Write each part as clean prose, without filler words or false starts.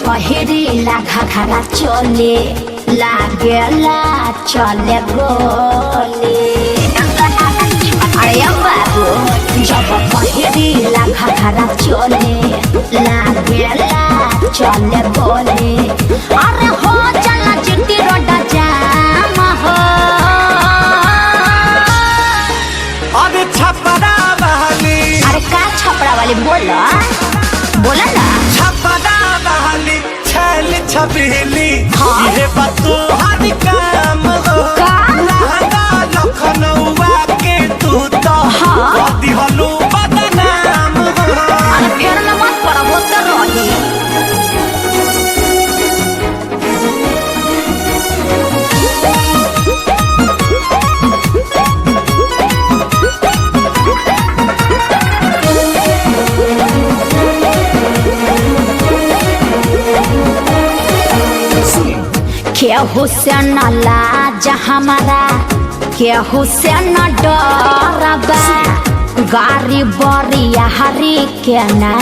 पहिरीला घाघरा चोले लागेला चले गोले। अरे बाबू जब पहिरीला घाघरा चोले लागेला चले गोले। अरे हो चला चिट्टी रोड जाम हो। अरे छपरा वाली। अरे का छपरा वाली बोला बोला ना। छपरा वाली छैल छबीली ये बातों हर काम हो। लहंगा लखनऊआ के तू तो कदी हलू बदनाम हो। अरे फेर में मत पड़बो तो रही। केहू से न लाज हमारा केहू से न डरबा। गाड़ी बरिया हरी के ना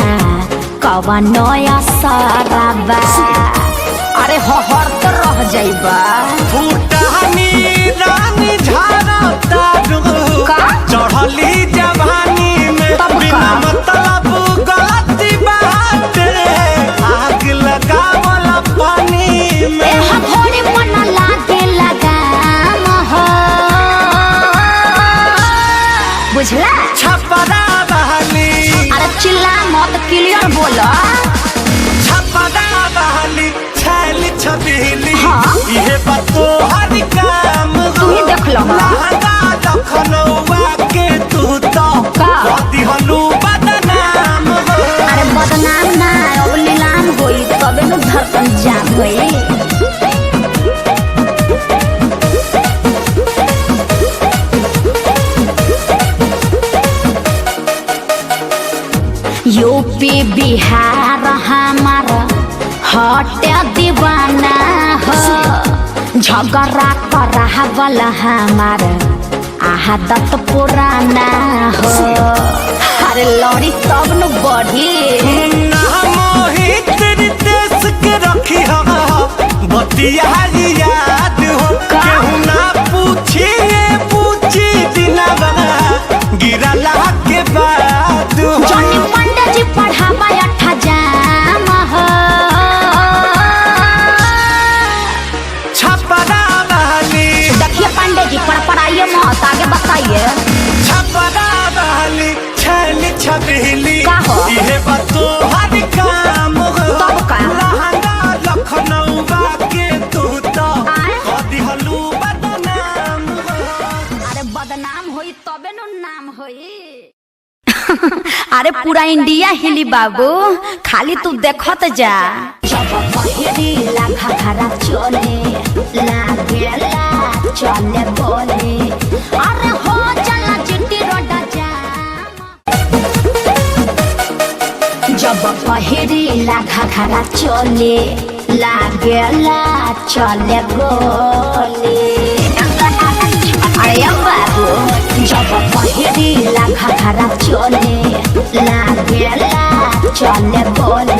कवनो असरबा। अरे हर तो रह जाइबा। फूटहनी रानी झारा तारू चढ़ली जवानी में बिना मतलब गलती बात आग लगावला पानी में। घोड़े मन लागे लगाम हो। बुझला छपरा वाली। अरे चिल्ला मत क्लियर बोलो। छपरा वाली छैल छबीली हाँ? ये बातों हर काम तू ही देख लो। लहंगा लखनऊआ के तू तो कदी हलू बदनाम हो। अरे बदनाम ना अब नीलाम होई तबे न धड़कन जाम होई। यूपी बिहार हमारा हटे दीवाना हो। झगड़ा करा वाला हमारा आदत पुराना हो। अरे लड़ी तब न बढ़ी। मोहित देश के रखी बतिया याद हो। केहू ना पूछी दिना गिरला के बाद जॉनी पंडा जी पढ़ावा अठा जाम हो। छपरा वाली। देखिए पांडे जी पढ़ाइए मत आगे बताइए। छपरा वाली छैल छबीली का हो? ये बातों हर काम हो। तब का? लहंगा लखनऊआ के तू तो आए? कदी हलू बदनाम हो। अरे बदनाम होई तबे न नाम होई। अरे पूरा इंडिया हिली बाबू खाली तू देखत जा। जब पहिरीला घाघरा चोले लागेला चले गोले। अरे हो चला चिट्टी रोड जाम। जब पहिरीला घाघरा चोले लागेला चले गोले। अरे बाबू जब पहिरीला घाघरा चोले लागेला चले गोले।